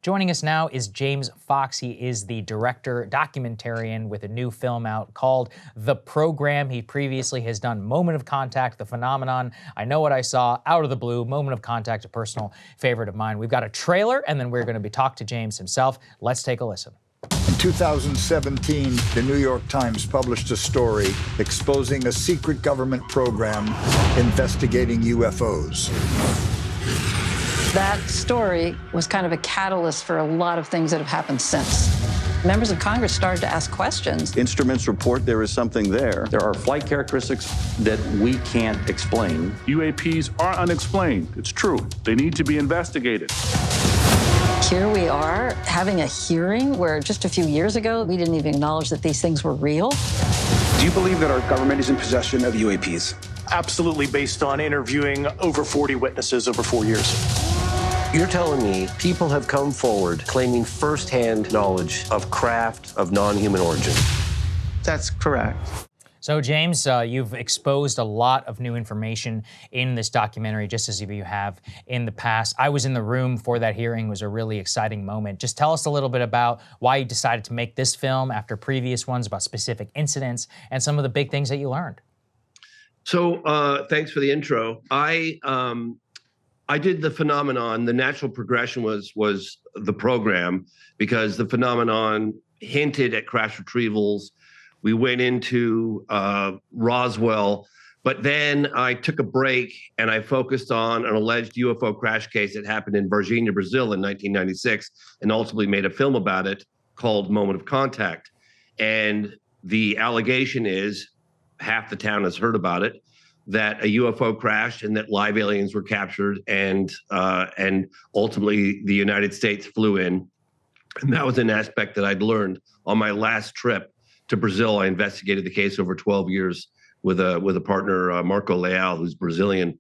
Joining us now is James Fox. He is the director, documentarian with a new film out called The Program. He previously has done Moment of Contact, The Phenomenon, I Know What I Saw, Out of the Blue, Moment of Contact, a personal favorite of mine. We've got a trailer, and then we're going to be talking to James himself. Let's take a listen. In 2017, the New York Times published a story exposing a secret government program investigating UFOs. That story was kind of a catalyst for a lot of things that have happened since. Members of Congress started to ask questions. Instruments report there is something there. There are flight characteristics that we can't explain. UAPs are unexplained. It's true. They need to be investigated. Here we are having a hearing where just a few years ago, we didn't even acknowledge that these things were real. Do you believe that our government is in possession of UAPs? Absolutely, based on interviewing over 40 witnesses over 4 years. You're telling me people have come forward claiming firsthand knowledge of craft of non-human origin? That's correct. So, James, you've exposed a lot of new information in this documentary, just as you have in the past. I was in the room for that hearing. It was a really exciting moment. Just tell us a little bit about why you decided to make this film after previous ones, about specific incidents, and some of the big things that you learned. So, thanks for the intro. I did The Phenomenon. The natural progression was The Program, because The Phenomenon hinted at crash retrievals. We went into Roswell, but then I took a break and I focused on an alleged UFO crash case that happened in Varginha, Brazil in 1996, and ultimately made a film about it called Moment of Contact. And the allegation is, half the town has heard about it, that a UFO crashed and that live aliens were captured, and ultimately the United States flew in. And that was an aspect that I'd learned on my last trip to Brazil. I investigated the case over 12 years with a partner, Marco Leal, who's Brazilian,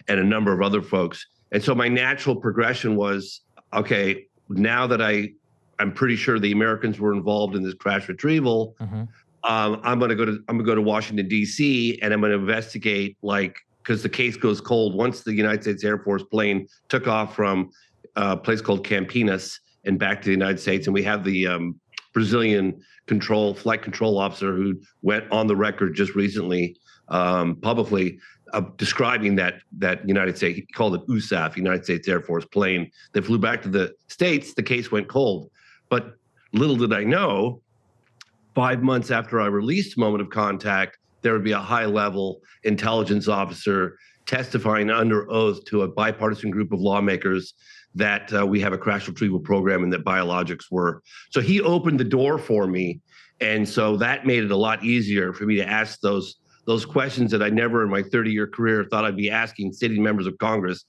and a number of other folks. And so my natural progression was, okay, now that I'm pretty sure the Americans were involved in this crash retrieval, I'm gonna go to Washington, D.C., and I'm gonna investigate, because the case goes cold once the United States Air Force plane took off from a place called Campinas and back to the United States. And we have the Brazilian flight control officer who went on the record just recently publicly describing that United States, he called it USAF, United States Air Force plane that flew back to the States. The case went cold. But little did I know, 5 months after I released Moment of Contact, there would be a high-level intelligence officer testifying under oath to a bipartisan group of lawmakers that we have a crash retrieval program and that biologics were. So he opened the door for me, and so that made it a lot easier for me to ask those questions that I never in my 30-year career thought I'd be asking sitting members of Congress.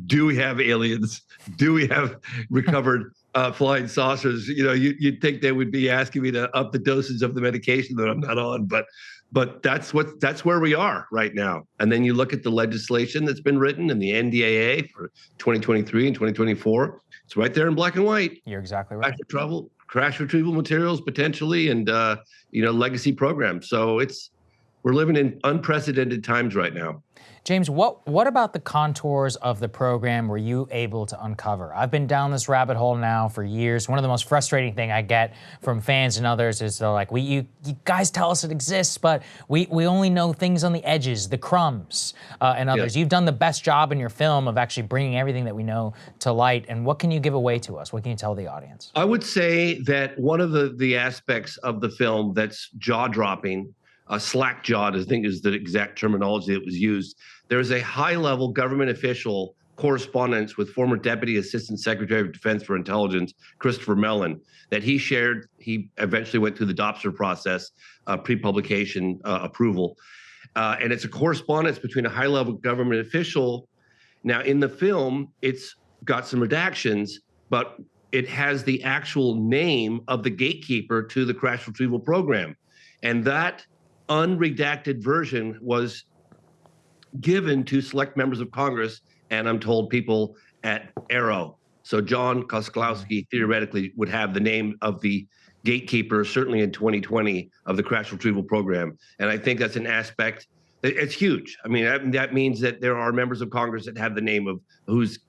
Do we have aliens? Do we have recovered flying saucers? You know, you'd think they would be asking me to up the dosage of the medication that I'm not on, but that's where we are right now. And then you look at the legislation that's been written in the NDAA for 2023 and 2024. It's right there in black and white. You're exactly right. Crash retrieval materials potentially, and legacy programs. So we're living in unprecedented times right now. James, what about the contours of the program were you able to uncover? I've been down this rabbit hole now for years. One of the most frustrating thing I get from fans and others is they're like, you guys tell us it exists, but we only know things on the edges, the crumbs, and others. Yeah. You've done the best job in your film of actually bringing everything that we know to light. And what can you give away to us? What can you tell the audience? I would say that one of the aspects of the film that's jaw-dropping, slack-jawed, I think is the exact terminology that was used. There's a high-level government official correspondence with former Deputy Assistant Secretary of Defense for Intelligence, Christopher Mellon, that he shared. He eventually went through the DOPSR process, pre-publication approval. And it's a correspondence between a high-level government official. Now, in the film, it's got some redactions, but it has the actual name of the gatekeeper to the crash retrieval program. And that unredacted version was given to select members of Congress, and I'm told people at Arrow. So John Kosklowski theoretically would have the name of the gatekeeper, certainly in 2020, of the crash retrieval program. And I think that's an aspect, it's huge. I mean, that means that there are members of Congress that have the name of who's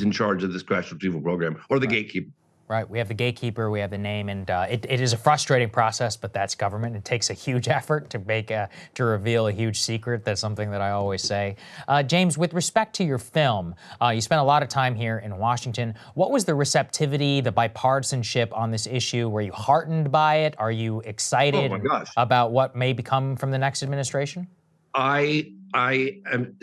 in charge of this crash retrieval program, or the gatekeeper. Right, we have the gatekeeper, we have the name, and it is a frustrating process, but that's government. It takes a huge effort to to reveal a huge secret. That's something that I always say. James, with respect to your film, you spent a lot of time here in Washington. What was the receptivity, the bipartisanship on this issue? Were you heartened by it? Are you excited about what may become from the next administration? I am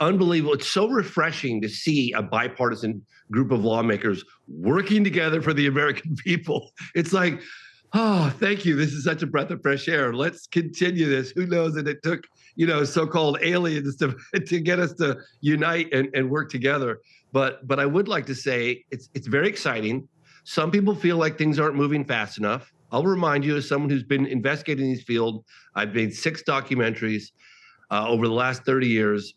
unbelievable. It's so refreshing to see a bipartisan group of lawmakers working together for the American people. It's like, oh, thank you. This is such a breath of fresh air. Let's continue this. Who knows that it took, so-called aliens to get us to unite and work together. But I would like to say it's very exciting. Some people feel like things aren't moving fast enough. I'll remind you, as someone who's been investigating this field, I've made 6 documentaries over the last 30 years.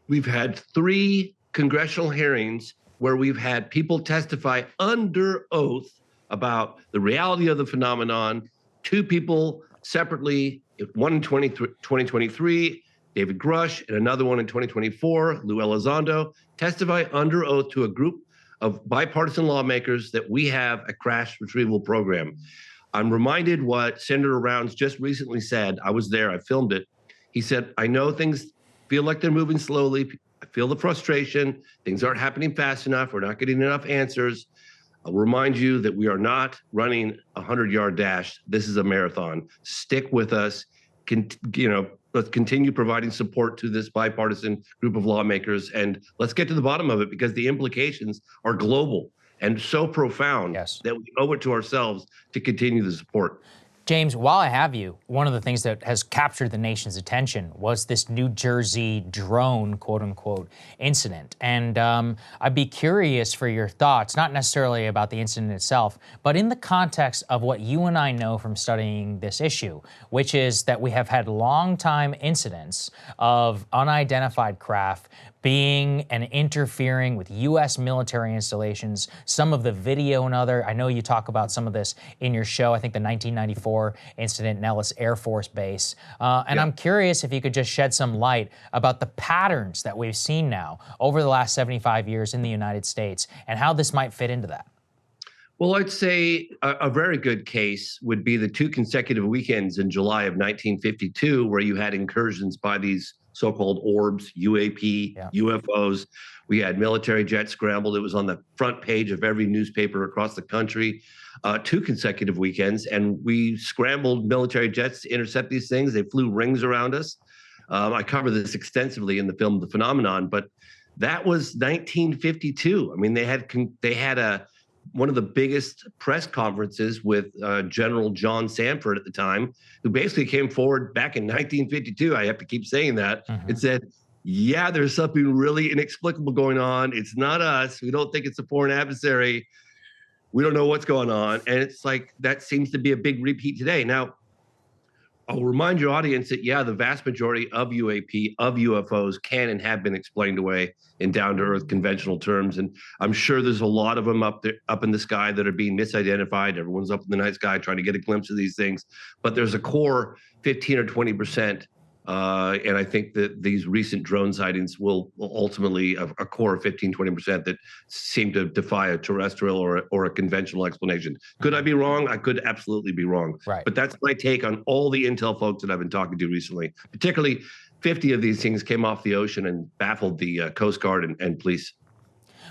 We've had 3 congressional hearings where we've had people testify under oath about the reality of the phenomenon. 2 people separately, one in 2023, David Grush, and another one in 2024, Lou Elizondo, testify under oath to a group of bipartisan lawmakers that we have a crash retrieval program. I'm reminded what Senator Rounds just recently said. I was there, I filmed it. He said, I know things feel like they're moving slowly. I feel the frustration. Things aren't happening fast enough. We're not getting enough answers. I'll remind you that we are not running a 100-yard dash. This is a marathon. Stick with us. Let's continue providing support to this bipartisan group of lawmakers, and let's get to the bottom of it, because the implications are global and so profound that we owe it to ourselves to continue the support. James, while I have you, one of the things that has captured the nation's attention was this New Jersey drone, quote unquote, incident. And I'd be curious for your thoughts, not necessarily about the incident itself, but in the context of what you and I know from studying this issue, which is that we have had long-time incidents of unidentified craft being and interfering with U.S. military installations, some of the video and other. I know you talk about some of this in your show, I think the 1994 incident in Nellis Air Force Base. I'm curious if you could just shed some light about the patterns that we've seen now over the last 75 years in the United States and how this might fit into that. Well, I'd say a very good case would be the 2 consecutive weekends in July of 1952, where you had incursions by these so-called orbs, UAP, UFOs. We had military jets scrambled. It was on the front page of every newspaper across the country, 2 consecutive weekends. And we scrambled military jets to intercept these things. They flew rings around us. I cover this extensively in the film The Phenomenon, but that was 1952. I mean, they had one of the biggest press conferences with General John Sanford at the time, who basically came forward back in 1952. I have to keep saying that. It said, yeah, there's something really inexplicable going on. It's not us. We don't think it's a foreign adversary. We don't know what's going on. And it's like, that seems to be a big repeat today. Now, I'll remind your audience that, the vast majority of UAP, of UFOs, can and have been explained away in down-to-earth conventional terms. And I'm sure there's a lot of them up in the sky that are being misidentified. Everyone's up in the night sky trying to get a glimpse of these things. But there's a core 15 or 20%. And I think that these recent drone sightings will ultimately a core of 15, 20% that seem to defy a terrestrial or a conventional explanation. Could I be wrong? I could absolutely be wrong. Right. But that's my take on all the intel folks that I've been talking to recently. Particularly 50 of these things came off the ocean and baffled the Coast Guard and police.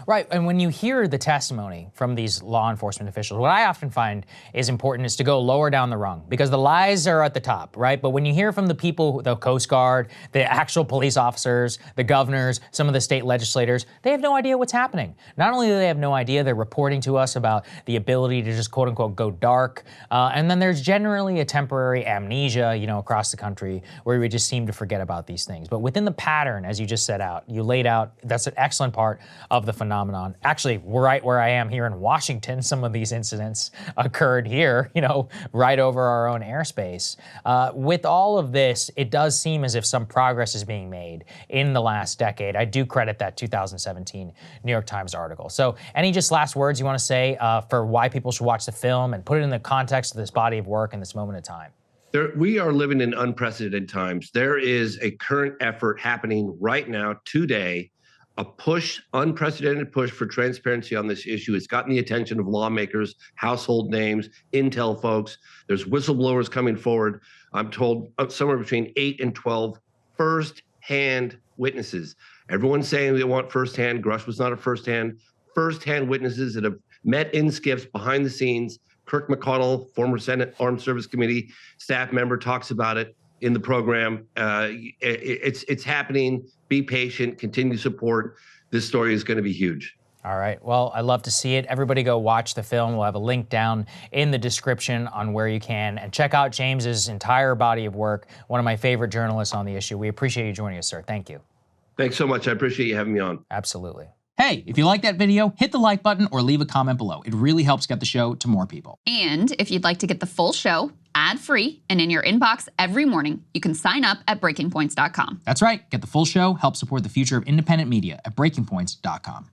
Right, and when you hear the testimony from these law enforcement officials, what I often find is important is to go lower down the rung, because the lies are at the top, right? But when you hear from the people, the Coast Guard, the actual police officers, the governors, some of the state legislators, they have no idea what's happening. Not only do they have no idea, they're reporting to us about the ability to just quote unquote go dark, and then there's generally a temporary amnesia, across the country where we just seem to forget about these things. But within the pattern, as you just you laid out, that's an excellent part of the phenomenon. Actually, right where I am here in Washington, some of these incidents occurred here, right over our own airspace. With all of this, it does seem as if some progress is being made in the last decade. I do credit that 2017 New York Times article. So any just last words you want to say for why people should watch the film and put it in the context of this body of work in this moment of time? We are living in unprecedented times. There is a current effort happening right now, today, a push, unprecedented push for transparency on this issue. It's gotten the attention of lawmakers, household names, intel folks. There's whistleblowers coming forward. I'm told somewhere between 8 and 12 first-hand witnesses. Everyone's saying they want firsthand. Grush was not a first-hand witnesses that have met in skiffs behind the scenes. Kirk McConnell, former Senate Armed Service Committee staff member, talks about it in the program. It's happening. Be patient, continue to support. This story is going to be huge. All right, well, I love to see it. Everybody go watch the film. We'll have a link down in the description on where you can. And check out James's entire body of work, one of my favorite journalists on the issue. We appreciate you joining us, sir. Thank you. Thanks so much. I appreciate you having me on. Absolutely. Hey, if you like that video, hit the like button or leave a comment below. It really helps get the show to more people. And if you'd like to get the full show, ad-free, and in your inbox every morning, you can sign up at breakingpoints.com. That's right. Get the full show, help support the future of independent media at breakingpoints.com.